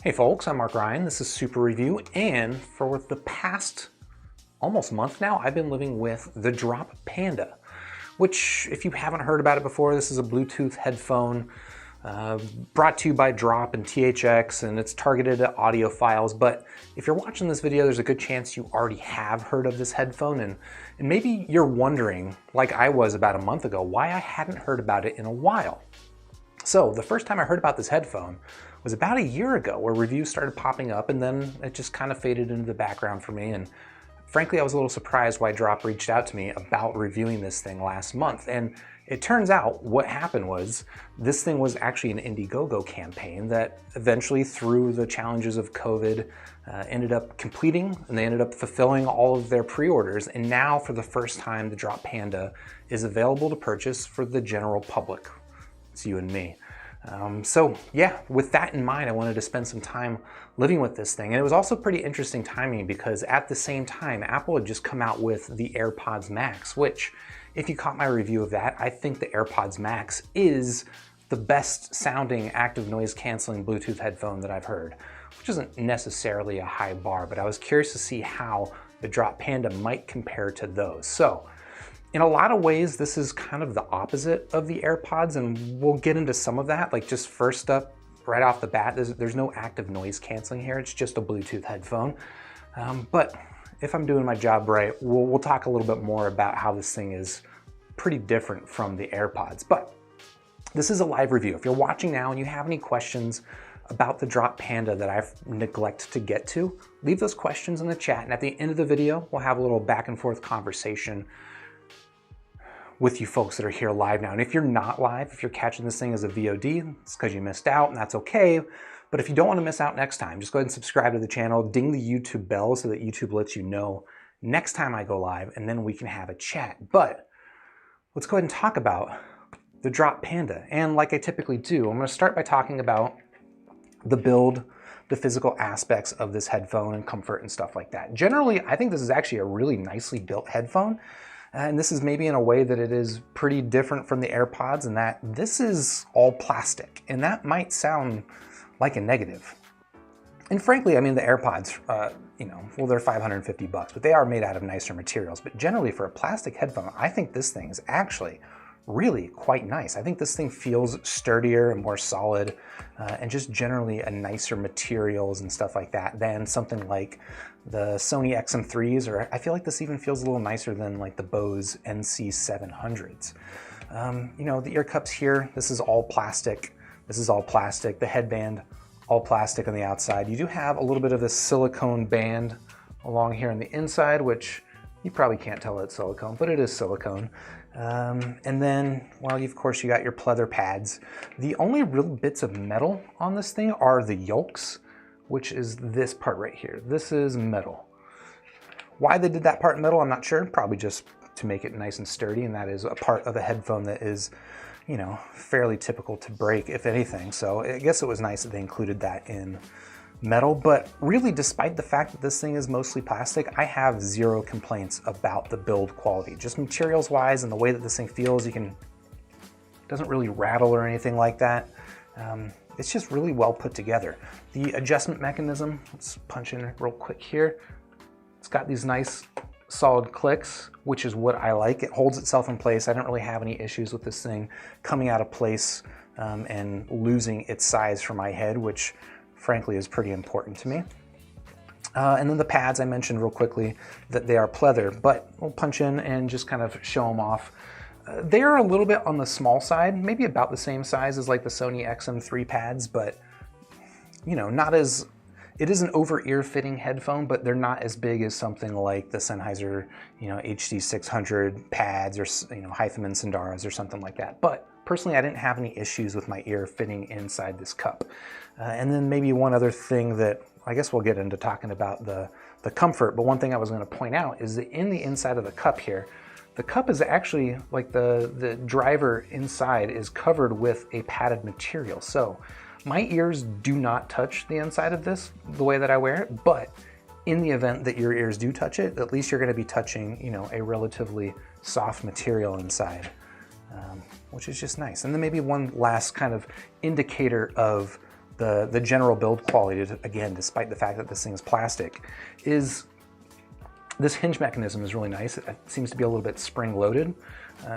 Hey folks, I'm Mark Ryan. This is Super Review, and for the past almost month now, I've been living with the Drop Panda, which, if you haven't heard about it before, this is a Bluetooth headphone brought to you by Drop and THX, and it's targeted at audiophiles. But if you're watching this video, there's a good chance you already have heard of this headphone, and maybe you're wondering, like I was about a month ago, why I hadn't heard about it in a while. So the first time I heard about this headphone was about a year ago, where reviews started popping up, and then it just kind of faded into the background for me. And frankly, I was a little surprised why Drop reached out to me about reviewing this thing last month. And it turns out what happened was this thing was actually an Indiegogo campaign that eventually, through the challenges of COVID, ended up completing, and they ended up fulfilling all of their pre-orders. And now, for the first time, the Drop Panda is available to purchase for the general public. It's you and me. So yeah, with that in mind, I wanted to spend some time living with this thing. And it was also pretty interesting timing, because at the same time, Apple had just come out with the AirPods Max, which, if you caught my review of that, I think the AirPods Max is the best sounding active noise canceling Bluetooth headphone that I've heard, which isn't necessarily a high bar, but I was curious to see how the Drop Panda might compare to those. So in a lot of ways, this is kind of the opposite of the AirPods, and we'll get into some of that. Like, just first up, right off the bat, there's no active noise canceling here. It's just a Bluetooth headphone. But if I'm doing my job right, we'll talk a little bit more about how this thing is pretty different from the AirPods. But this is a live review. If you're watching now and you have any questions about the Drop Panda that I've neglected to get to, leave those questions in the chat, and at the end of the video, we'll have a little back and forth conversation with you folks that are here live now. And if you're not live, if you're catching this thing as a VOD, it's because you missed out, and that's okay. But if you don't want to miss out next time, just go ahead and subscribe to the channel, ding the YouTube bell so that YouTube lets you know next time I go live, and then we can have a chat. But let's go ahead and talk about the Drop Panda. And like I typically do, I'm going to start by talking about the build, the physical aspects of this headphone and comfort and stuff like that. Generally, I think this is actually a really nicely built headphone. And this is maybe in a way that it is pretty different from the AirPods, in that this is all plastic, and that might sound like a negative. And frankly, I mean, the AirPods, well, they're $550, but they are made out of nicer materials. But generally, for a plastic headphone, I think this thing is actually really quite nice. I think this thing feels sturdier and more solid, and just generally a nicer materials and stuff like that than something like the Sony XM3s, or I feel like this even feels a little nicer than like the Bose NC700s. The ear cups here, this is all plastic. This is all plastic. The headband, all plastic on the outside. You do have a little bit of this silicone band along here on the inside, which you probably can't tell it's silicone, but it is silicone. And then, well, of course, you got your pleather pads. The only real bits of metal on this thing are the yolks, which is this part right here. This is metal. Why they did that part in metal, I'm not sure. Probably just to make it nice and sturdy, and that is a part of a headphone that is, fairly typical to break, if anything. So I guess it was nice that they included that in metal. But really, despite the fact that this thing is mostly plastic, I have zero complaints about the build quality. Just materials wise and the way that this thing feels, it doesn't really rattle or anything like that. It's just really well put together. The adjustment mechanism, let's punch in real quick here. It's got these nice solid clicks, which is what I like. It holds itself in place. I don't really have any issues with this thing coming out of place and losing its size for my head, which frankly is pretty important to me. And then the pads, I mentioned real quickly that they are pleather, but we'll punch in and just kind of show them off. They are a little bit on the small side, maybe about the same size as like the Sony XM3 pads, but it is an over-ear fitting headphone, but they're not as big as something like the Sennheiser, HD600 pads, or Hytham and Sundaras or something like that. But personally, I didn't have any issues with my ear fitting inside this cup. And then maybe one other thing that I guess we'll get into talking about the comfort, but one thing I was going to point out is that in the inside of the cup here, the cup is actually, like the driver inside is covered with a padded material. So my ears do not touch the inside of this the way that I wear it, but in the event that your ears do touch it, at least you're going to be touching, a relatively soft material inside, which is just nice. And then maybe one last kind of indicator of the general build quality, again, despite the fact that this thing is plastic, is this hinge mechanism is really nice. It seems to be a little bit spring-loaded,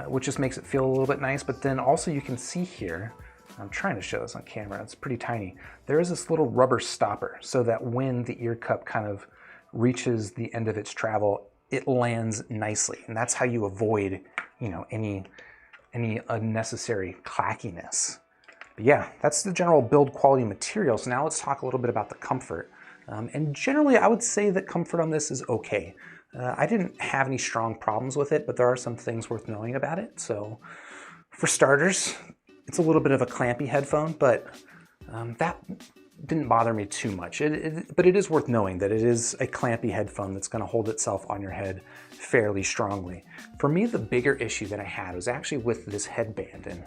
which just makes it feel a little bit nice. But then also you can see here, I'm trying to show this on camera, it's pretty tiny. There is this little rubber stopper so that when the ear cup kind of reaches the end of its travel, it lands nicely. And that's how you avoid, you know, any unnecessary clackiness. But yeah, that's the general build quality material. So now let's talk a little bit about the comfort. And generally, I would say that comfort on this is okay. I didn't have any strong problems with it, but there are some things worth knowing about it. So for starters, it's a little bit of a clampy headphone, but that didn't bother me too much. But it is worth knowing that it is a clampy headphone that's going to hold itself on your head fairly strongly. For me, the bigger issue that I had was actually with this headband, and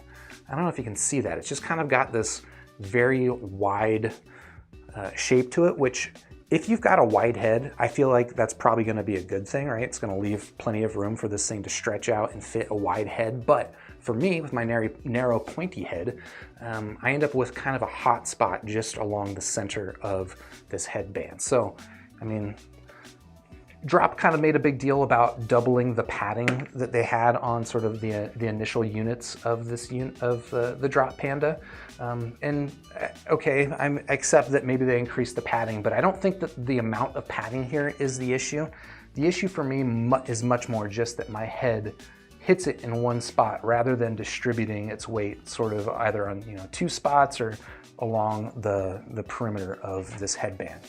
I don't know if you can see that. It's just kind of got this very wide shape to it, which if you've got a wide head, I feel like that's probably going to be a good thing, right? It's going to leave plenty of room for this thing to stretch out and fit a wide head. But for me, with my narrow pointy head, I end up with kind of a hot spot just along the center of this headband. So, I mean, Drop kind of made a big deal about doubling the padding that they had on sort of the initial units of this the Drop Panda. Okay, I accept that maybe they increased the padding, but I don't think that the amount of padding here is the issue. The issue for me is much more just that my head hits it in one spot rather than distributing its weight sort of either on, you know, two spots or along the perimeter of this headband.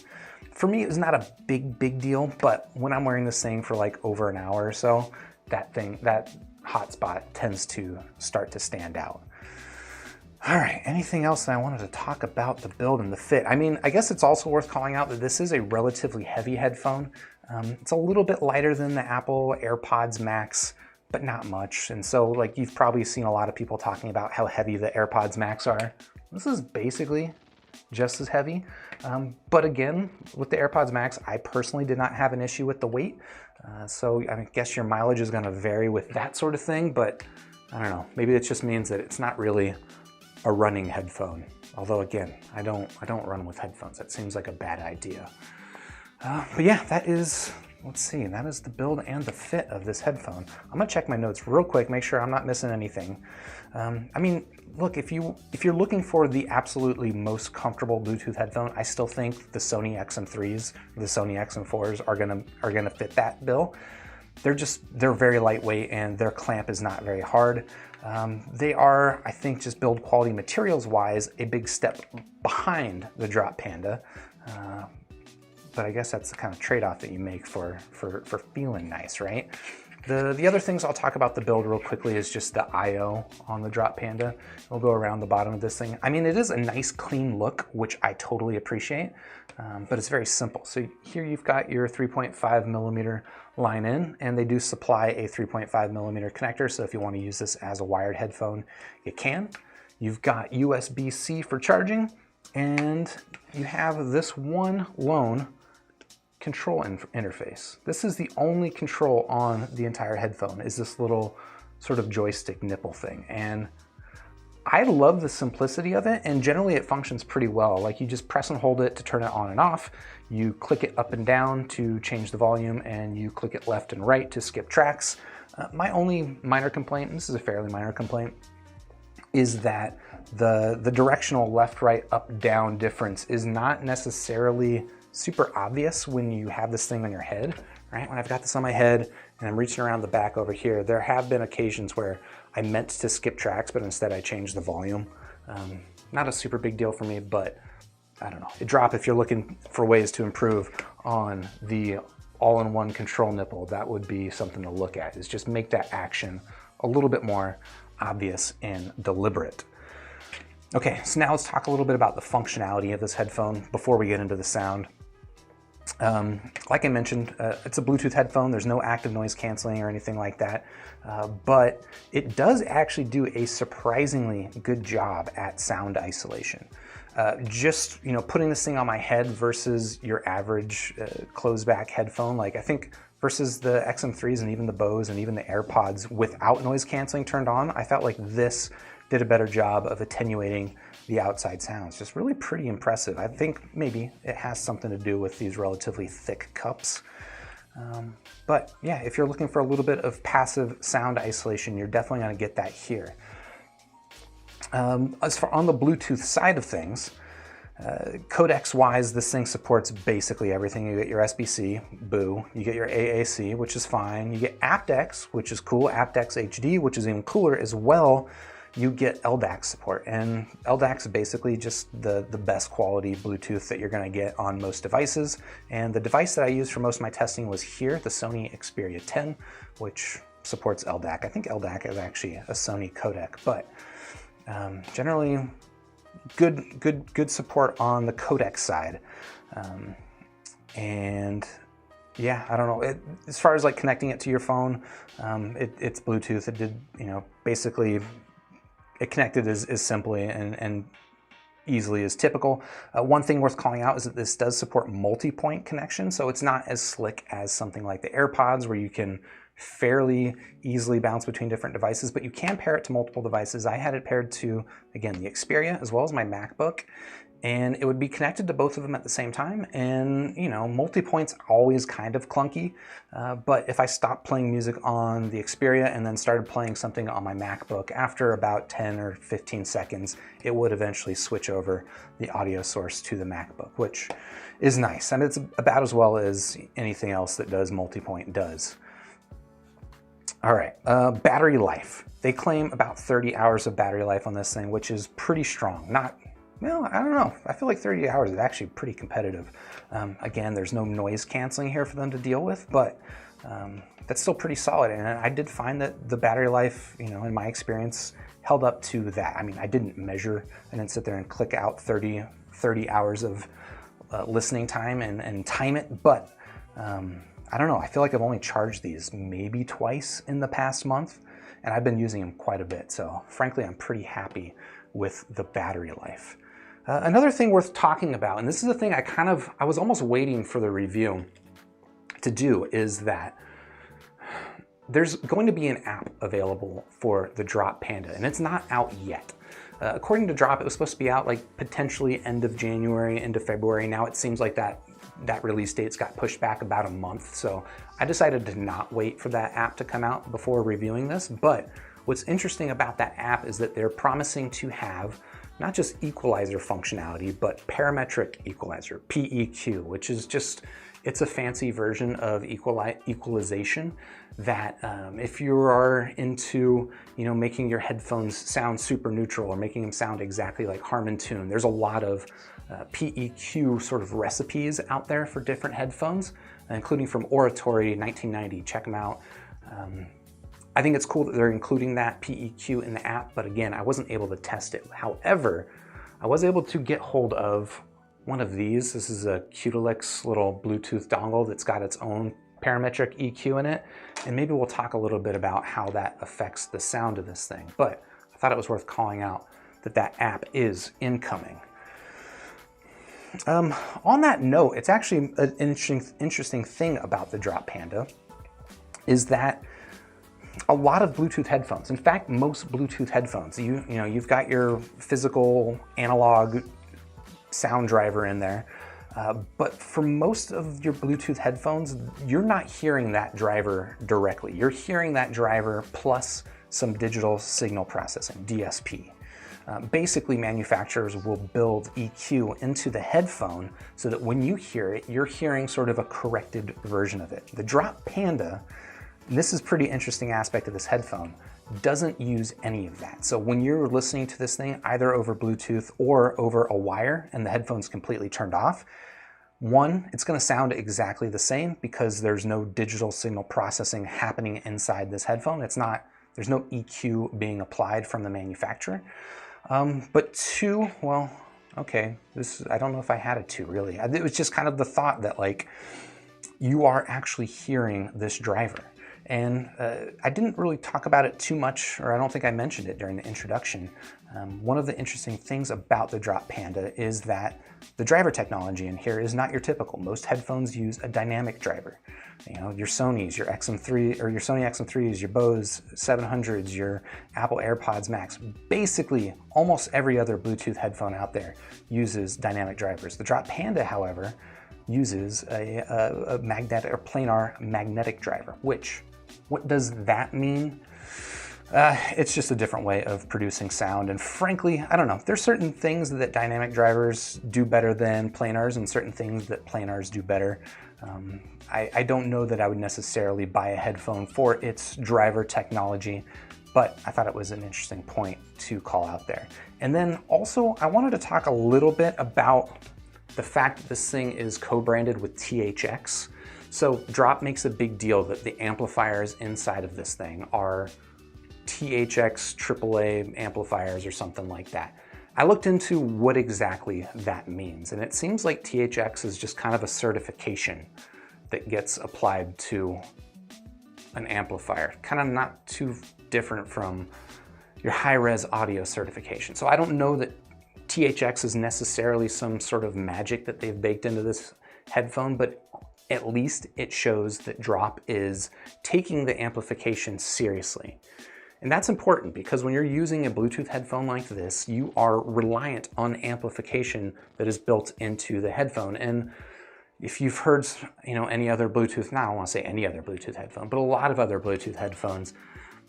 For me, it was not a big deal, but when I'm wearing this thing for like over an hour or so, that hot spot tends to start to stand out. All right, anything else that I wanted to talk about the build and the fit? I mean, I guess it's also worth calling out that this is a relatively heavy headphone. It's a little bit lighter than the Apple AirPods Max, but not much. And so, like, you've probably seen a lot of people talking about how heavy the AirPods Max are. This is basically just as heavy. But again, with the AirPods Max, I personally did not have an issue with the weight. So I guess your mileage is going to vary with that sort of thing, but I don't know. Maybe it just means that it's not really a running headphone. Although again, I don't run with headphones. That seems like a bad idea. But yeah, that is, let's see, that is the build and the fit of this headphone. I'm gonna check my notes real quick, make sure I'm not missing anything. I mean, look, if you're looking for the absolutely most comfortable Bluetooth headphone, I still think the Sony XM3s, the Sony XM4s are gonna fit that bill. They're very lightweight and their clamp is not very hard. They are, I think, just build quality materials wise, a big step behind the Drop Panda. But I guess that's the kind of trade-off that you make for feeling nice, right? The other things I'll talk about the build real quickly is just the I/O on the Drop Panda. We'll go around the bottom of this thing. I mean, it is a nice clean look, which I totally appreciate, but it's very simple. So here you've got your 3.5 millimeter line in, and they do supply a 3.5 millimeter connector. So if you want to use this as a wired headphone, you can. You've got USB-C for charging, and you have this one lone control interface. This is the only control on the entire headphone, is this little sort of joystick nipple thing. And I love the simplicity of it, and generally it functions pretty well. Like, you just press and hold it to turn it on and off, you click it up and down to change the volume, and you click it left and right to skip tracks. My only minor complaint, and this is a fairly minor complaint, is that the directional left, right, up, down difference is not necessarily super obvious when you have this thing on your head, right? When I've got this on my head and I'm reaching around the back over here, there have been occasions where I meant to skip tracks, but instead I changed the volume. Not a super big deal for me, but I don't know. Drop, if you're looking for ways to improve on the all-in-one control nipple, that would be something to look at, is just make that action a little bit more obvious and deliberate. Okay, so now let's talk a little bit about the functionality of this headphone before we get into the sound. Like I mentioned, it's a Bluetooth headphone. There's no active noise canceling or anything like that, but it does actually do a surprisingly good job at sound isolation. Just, you know, putting this thing on my head versus your average closed back headphone, like I think versus the XM3s and even the Bose and even the AirPods without noise canceling turned on, I felt like this did a better job of attenuating the outside sounds. Just really pretty impressive. I think maybe it has something to do with these relatively thick cups. But yeah, if you're looking for a little bit of passive sound isolation, you're definitely going to get that here. As for on the Bluetooth side of things, codecs-wise, this thing supports basically everything. You get your SBC, boo. You get your AAC, which is fine. You get aptX, which is cool. aptX HD, which is even cooler as well. You get LDAC support, and LDAC is basically just the best quality Bluetooth that you're going to get on most devices. And the device that I used for most of my testing was here, the Sony Xperia 10, which supports LDAC. I think LDAC is actually a Sony codec, but generally good support on the codec side. And yeah, I don't know. As far as like connecting it to your phone, it's Bluetooth. It did, basically it connected as simply and easily as typical. One thing worth calling out is that this does support multi-point connection, so it's not as slick as something like the AirPods where you can fairly easily bounce between different devices, but you can pair it to multiple devices. I had it paired to, again, the Xperia as well as my MacBook, and it would be connected to both of them at the same time. And multi-point's always kind of clunky, but if I stopped playing music on the Xperia and then started playing something on my MacBook, after about 10 or 15 seconds, it would eventually switch over the audio source to the MacBook, which is nice. I mean, it's about as well as anything else that does multi-point does. All right, battery life. They claim about 30 hours of battery life on this thing, which is pretty strong. Well, I don't know. I feel like 30 hours is actually pretty competitive. Again, there's no noise canceling here for them to deal with, but that's still pretty solid. And I did find that the battery life, in my experience, held up to that. I mean, I didn't measure, I didn't sit there and click out 30 hours of listening time and time it, but I don't know. I feel like I've only charged these maybe twice in the past month, and I've been using them quite a bit. So frankly, I'm pretty happy with the battery life. Another thing worth talking about, and this is a thing I was almost waiting for the review to do, is that there's going to be an app available for the Drop Panda, and it's not out yet. According to Drop, it was supposed to be out like potentially end of January, into February. Now it seems like that release date's got pushed back about a month. So I decided to not wait for that app to come out before reviewing this. But what's interesting about that app is that they're promising to have not just equalizer functionality, but parametric equalizer, PEQ, which is just, it's a fancy version of equalization that if you are into, making your headphones sound super neutral or making them sound exactly like Harman tune, there's a lot of PEQ sort of recipes out there for different headphones, including from Oratory 1990. Check them out. I think it's cool that they're including that PEQ in the app, but again, I wasn't able to test it. However, I was able to get hold of one of these. This is a Qtelix little Bluetooth dongle that's got its own parametric EQ in it, and maybe we'll talk a little bit about how that affects the sound of this thing. But I thought it was worth calling out that that app is incoming. On that note, it's actually an interesting thing about the Drop Panda is that a lot of Bluetooth headphones, in fact, most Bluetooth headphones, you've got your physical analog sound driver in there, but for most of your Bluetooth headphones, you're not hearing that driver directly. You're hearing that driver plus some digital signal processing, DSP. Basically, manufacturers will build EQ into the headphone so that when you hear it, you're hearing sort of a corrected version of it. The Drop Panda, and this is a pretty interesting aspect of this headphone, doesn't use any of that. So when you're listening to this thing, either over Bluetooth or over a wire, and the headphone's completely turned off, one, it's gonna sound exactly the same because there's no digital signal processing happening inside this headphone. There's no EQ being applied from the manufacturer. But two, well, okay, I don't know if I had a two really. It was just kind of the thought that like, you are actually hearing this driver. And I didn't really talk about it too much, or I don't think I mentioned it during the introduction, One of the interesting things about the Drop Panda is that the driver technology in here is not your typical. Most headphones use a dynamic driver. You know, your Sonys, your XM3, or your Sony XM3s, your Bose 700s, your Apple AirPods Max. Basically, almost every other Bluetooth headphone out there uses dynamic drivers. The Drop Panda, however, uses a magnetic or planar magnetic driver, what does that mean? It's just a different way of producing sound, and frankly, I don't know. There's certain things that dynamic drivers do better than planars and certain things that planars do better. I don't know that I would necessarily buy a headphone for its driver technology, but I thought it was an interesting point to call out there. And then also, I wanted to talk a little bit about the fact that this thing is co-branded with THX. So Drop makes a big deal that the amplifiers inside of this thing are THX AAA amplifiers or something like that. I looked into what exactly that means, and it seems like THX is just kind of a certification that gets applied to an amplifier. Kind of not too different from your high-res audio certification. So I don't know that THX is necessarily some sort of magic that they've baked into this headphone, but at least it shows that Drop is taking the amplification seriously. And that's important because when you're using a Bluetooth headphone like this, you are reliant on amplification that is built into the headphone. And if you've heard, any other Bluetooth, I don't want to say any other Bluetooth headphone, but a lot of other Bluetooth headphones,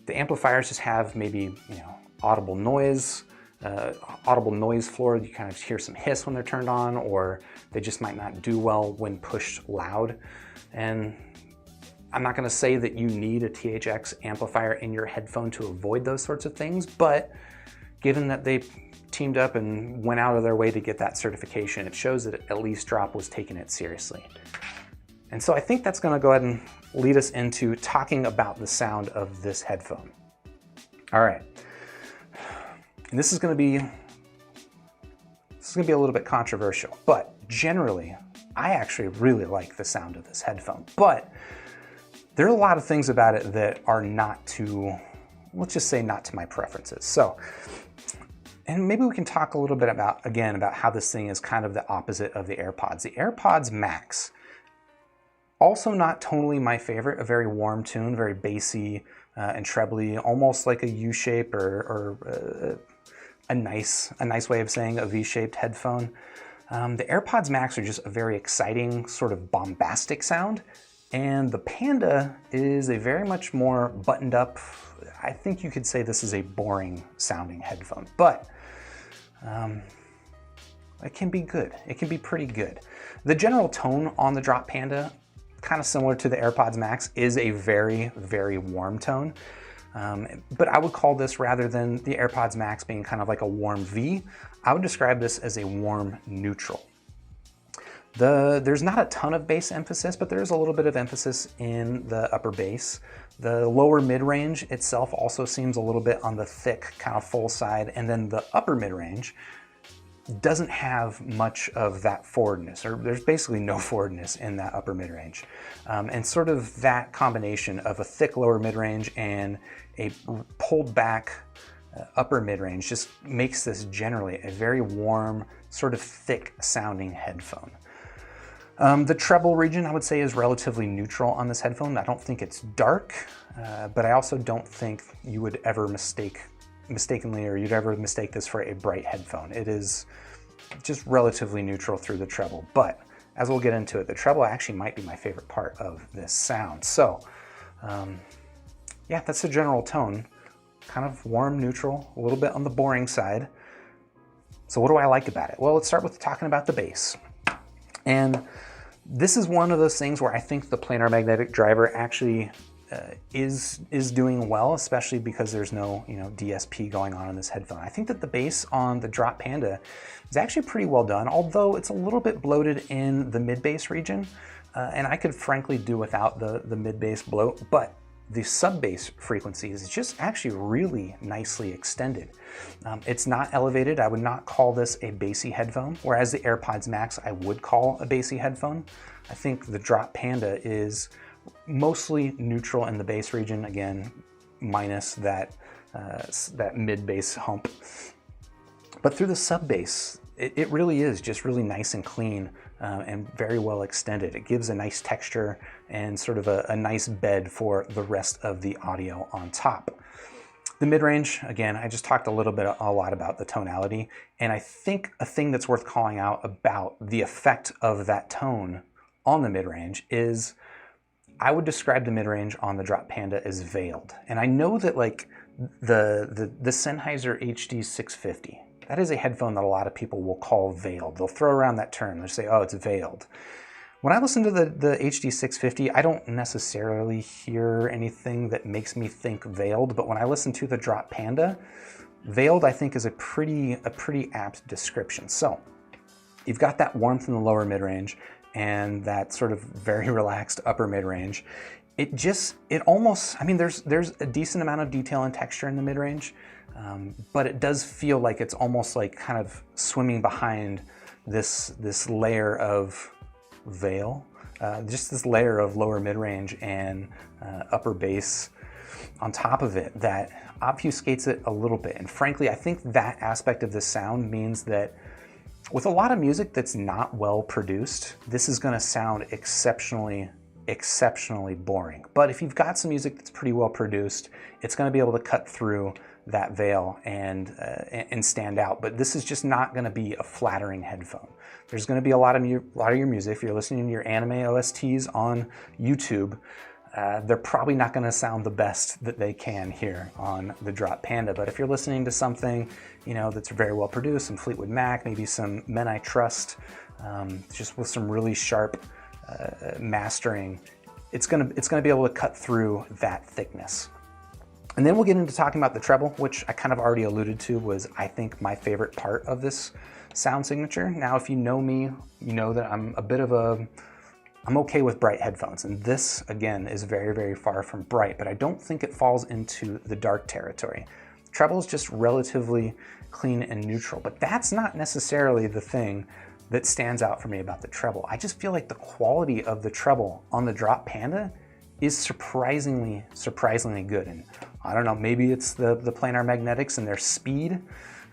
the amplifiers just have maybe, audible noise floor. You kind of hear some hiss when they're turned on, or they just might not do well when pushed loud. And I'm not going to say that you need a THX amplifier in your headphone to avoid those sorts of things, but given that they teamed up and went out of their way to get that certification, it shows that at least Drop was taking it seriously. And so I think that's going to go ahead and lead us into talking about the sound of this headphone. All right. And this is going to be a little bit controversial, but generally, I actually really like the sound of this headphone. But there are a lot of things about it that are not to, let's just say, not to my preferences. So, and maybe we can talk a little bit about how this thing is kind of the opposite of the AirPods. The AirPods Max, also not totally my favorite, a very warm tune, very bassy and trebly, almost like a U-shape or a nice way of saying a V-shaped headphone. The AirPods Max are just a very exciting, sort of bombastic sound. And the Panda is a very much more buttoned up, I think you could say this is a boring sounding headphone, but it can be good. It can be pretty good. The general tone on the Drop Panda, kind of similar to the AirPods Max, is a very, very warm tone. But I would call this, rather than the AirPods Max being kind of like a warm V, I would describe this as a warm neutral. There's not a ton of bass emphasis, but there's a little bit of emphasis in the upper bass. The lower mid-range itself also seems a little bit on the thick, kind of full side, and then the upper mid-range doesn't have much of that forwardness, or there's basically no forwardness in that upper mid-range. And sort of that combination of a thick lower mid-range and a pulled back upper mid-range just makes this generally a very warm, sort of thick sounding headphone. The treble region, I would say, is relatively neutral on this headphone. I don't think it's dark, but I also don't think you would ever mistakenly, or you'd ever mistake this for a bright headphone. It is just relatively neutral through the treble, but as we'll get into it, the treble actually might be my favorite part of this sound. So, yeah, that's the general tone. Kind of warm, neutral, a little bit on the boring side. So what do I like about it? Well, let's start with talking about the bass. And this is one of those things where I think the planar magnetic driver actually is doing well, especially because there's no DSP going on in this headphone. I think that the bass on the Drop Panda is actually pretty well done, although it's a little bit bloated in the mid-bass region, and I could frankly do without the mid-bass bloat, but the sub-bass frequency is just actually really nicely extended. It's not elevated. I would not call this a bassy headphone, whereas the AirPods Max I would call a bassy headphone. I think the Drop Panda is mostly neutral in the bass region, again, minus that mid-bass hump. But through the sub bass, it really is just really nice and clean and very well extended. It gives a nice texture and sort of a nice bed for the rest of the audio on top. The mid-range, again, I just talked a lot about the tonality, and I think a thing that's worth calling out about the effect of that tone on the mid-range is I would describe the mid-range on the Drop Panda as veiled. And I know that like the Sennheiser HD650, that is a headphone that a lot of people will call veiled. They'll throw around that term. They'll say, oh, it's veiled. When I listen to the HD650, I don't necessarily hear anything that makes me think veiled, but when I listen to the Drop Panda, veiled I think is a pretty apt description. So you've got that warmth in the lower mid-range and that sort of very relaxed upper mid-range. It almost, I mean, there's a decent amount of detail and texture in the mid-range, but it does feel like it's almost like kind of swimming behind this layer of veil, just this layer of lower mid-range and upper bass on top of it that obfuscates it a little bit. And frankly, I think that aspect of this sound means that with a lot of music that's not well produced, this is going to sound exceptionally boring. But if you've got some music that's pretty well produced, it's going to be able to cut through that veil and stand out. But this is just not going to be a flattering headphone. There's going to be a lot of your music. If you're listening to your anime OSTs on YouTube, they're probably not going to sound the best that they can here on the Drop Panda. But if you're listening to something, you know, that's very well produced, some Fleetwood Mac, maybe some Men I Trust, just with some really sharp mastering, it's gonna be able to cut through that thickness. And then we'll get into talking about the treble, which I kind of already alluded to was, I think, my favorite part of this sound signature. Now, if you know me, you know that I'm okay with bright headphones, and this, again, is very far from bright, but I don't think it falls into the dark territory. Treble is just relatively clean and neutral, but that's not necessarily the thing that stands out for me about the treble. I just feel like the quality of the treble on the Drop Panda is surprisingly good. And I don't know, maybe it's the planar magnetics and their speed.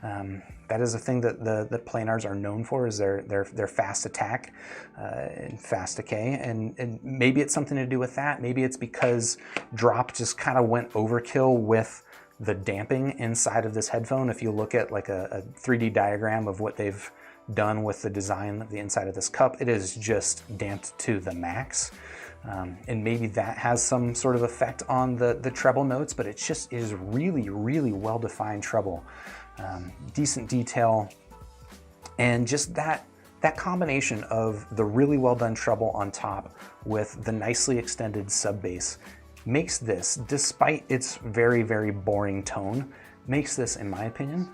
That is a thing that the planars are known for, is their fast attack and fast decay. And maybe it's something to do with that. Maybe it's because Drop just kind of went overkill with the damping inside of this headphone. If you look at like a 3D diagram of what they've done with the design of the inside of this cup, it is just damped to the max. And maybe that has some sort of effect on the treble notes, but it just is really well-defined treble. Decent detail, and just that combination of the really well-done treble on top with the nicely extended sub bass makes this, despite its very boring tone, makes this, in my opinion,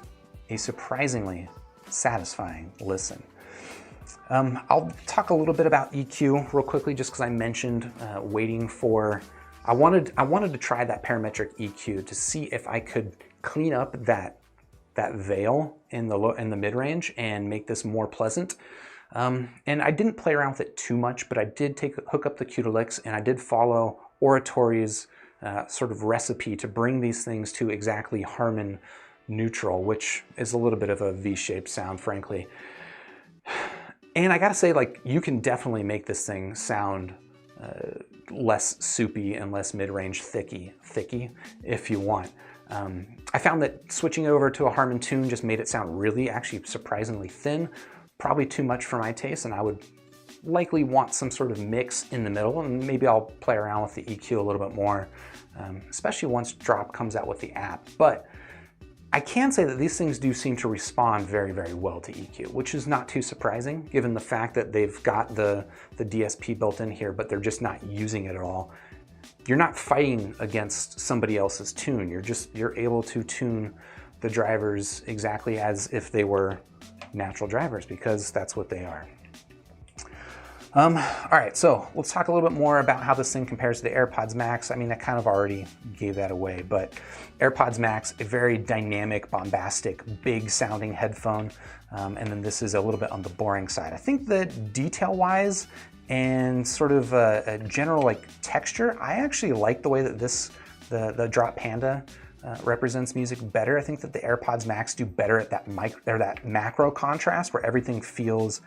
a surprisingly satisfying listen. I'll talk a little bit about EQ real quickly, just because I mentioned waiting for, I wanted to try that parametric EQ to see if I could clean up that veil in the mid-range and make this more pleasant. And I didn't play around with it too much, but I did hook up the Q-Licks, and I did follow Oratory's sort of recipe to bring these things to exactly Harman neutral, which is a little bit of a V-shaped sound, frankly. And I gotta say, like, you can definitely make this thing sound less soupy and less mid-range thicky if you want. I found that switching over to a Harman tune just made it sound really, actually surprisingly thin, probably too much for my taste, and I would likely want some sort of mix in the middle, and maybe I'll play around with the EQ a little bit more, especially once Drop comes out with the app. But I can say that these things do seem to respond very well to EQ, which is not too surprising given the fact that they've got the DSP built in here, but they're just not using it at all. You're not fighting against somebody else's tune. You're able to tune the drivers exactly as if they were natural drivers, because that's what they are. All right, so let's talk a little bit more about how this thing compares to the AirPods Max. I mean, I kind of already gave that away, but AirPods Max, a very dynamic, bombastic, big sounding headphone. And then this is a little bit on the boring side. I think that detail-wise and sort of a general like texture, I actually like the way that the Drop Panda represents music better. I think that the AirPods Max do better at that macro contrast where everything feels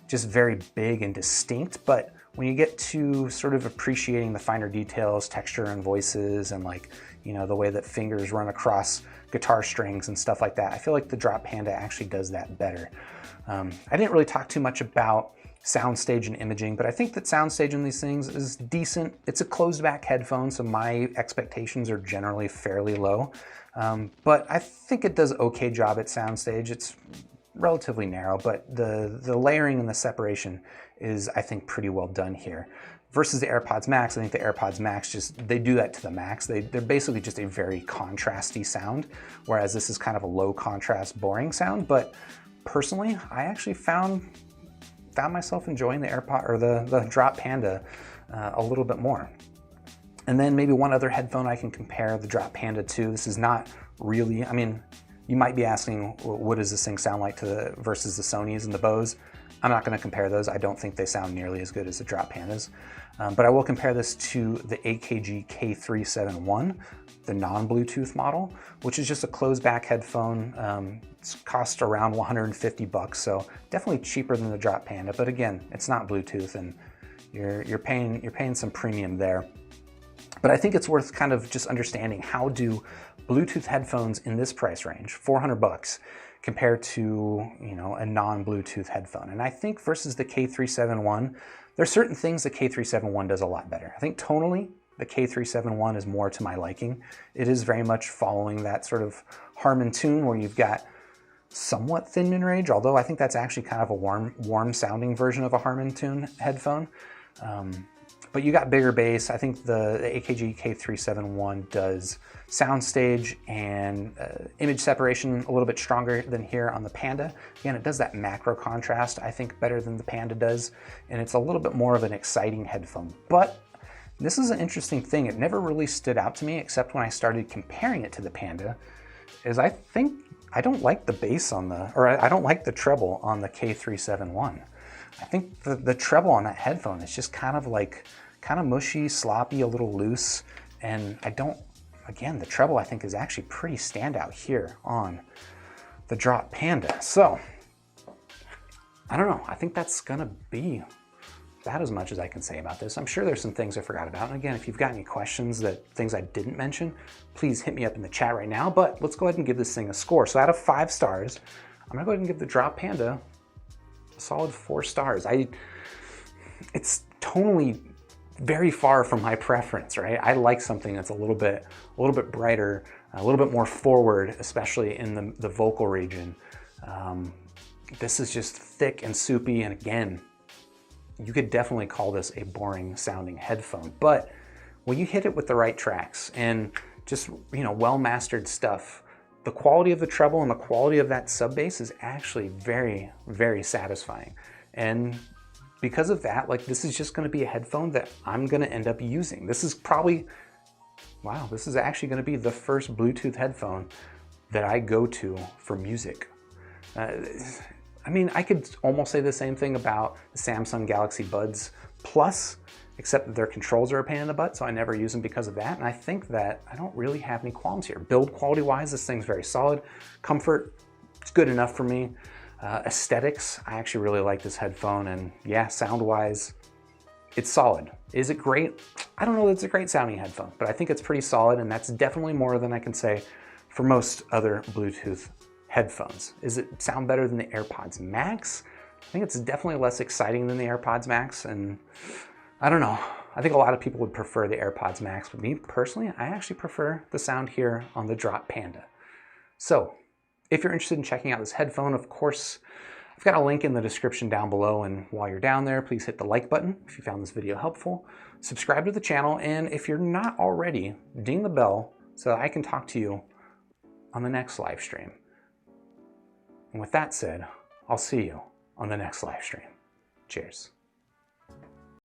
just very big and distinct. But when you get to sort of appreciating the finer details, texture and voices, and like, you know, the way that fingers run across guitar strings and stuff like that, I feel like the Drop Panda actually does that better. I didn't really talk too much about soundstage and imaging, but I think that soundstage in these things is decent. It's a closed back headphone, so my expectations are generally fairly low. But I think it does an okay job at soundstage. It's relatively narrow, but the layering and the separation is, I think, pretty well done here. Versus the AirPods Max, I think the AirPods Max they do that to the max. They're basically just a very contrasty sound, whereas this is kind of a low contrast, boring sound. But personally, I actually found myself enjoying the AirPod or the Drop Panda a little bit more. And then maybe one other headphone I can compare the Drop Panda to. This is not really, I mean, you might be asking, what does this thing sound like versus the Sonys and the Bose? I'm not going to compare those. I don't think they sound nearly as good as the Drop Pandas. But I will compare this to the AKG K371, the non-Bluetooth model, which is just a closed back headphone. It's cost around 150 bucks, so definitely cheaper than the Drop Panda. But again, it's not Bluetooth, and you're paying some premium there. But I think it's worth kind of just understanding, how do Bluetooth headphones in this price range, 400 bucks, compare to, you know, a non-Bluetooth headphone? And I think versus the K371, there's certain things the K371 does a lot better. I think tonally, the K371 is more to my liking. It is very much following that sort of Harman tune where you've got somewhat thin Midrange, although I think that's actually kind of a warm sounding version of a Harman tune headphone. But you got bigger bass. I think the AKG K371 does soundstage and image separation a little bit stronger than here on the Panda. Again, it does that macro contrast, I think, better than the Panda does, and it's a little bit more of an exciting headphone. But this is an interesting thing. It never really stood out to me, except when I started comparing it to the Panda, is I think I don't like the bass I don't like the treble on the K371. I think the treble on that headphone is just kind of mushy, sloppy, a little loose, and again, the treble I think is actually pretty standout here on the Drop Panda. So, I don't know, I think that's gonna be about as much as I can say about this. I'm sure there's some things I forgot about, and again, if you've got any questions, things I didn't mention, please hit me up in the chat right now. But let's go ahead and give this thing a score. So out of 5 stars, I'm gonna go ahead and give the Drop Panda a solid 4 stars. It's tonally very far from my preference, right? I like something that's a little bit brighter, a little bit more forward, especially in the vocal region. This is just thick and soupy, and again, you could definitely call this a boring sounding headphone. But when you hit it with the right tracks and just, you know, well-mastered stuff, the quality of the treble and the quality of that sub bass is actually very, very satisfying. And because of that, like, this is just gonna be a headphone that I'm gonna end up using. This is probably, wow, this is actually gonna be the first Bluetooth headphone that I go to for music. I mean, I could almost say the same thing about the Samsung Galaxy Buds Plus, except that their controls are a pain in the butt, so I never use them because of that. And I think that I don't really have any qualms here. Build quality-wise, this thing's very solid. Comfort, it's good enough for me. Aesthetics, I actually really like this headphone, and yeah, sound-wise, it's solid. Is it great? I don't know that it's a great sounding headphone, but I think it's pretty solid, and that's definitely more than I can say for most other Bluetooth headphones. Is it sound better than the AirPods Max? I think it's definitely less exciting than the AirPods Max, and I don't know. I think a lot of people would prefer the AirPods Max, but me personally, I actually prefer the sound here on the Drop Panda. So, if you're interested in checking out this headphone, of course, I've got a link in the description down below, and while you're down there, please hit the like button if you found this video helpful, subscribe to the channel, and if you're not already, ding the bell so that I can talk to you on the next live stream. And with that said, I'll see you on the next live stream. Cheers.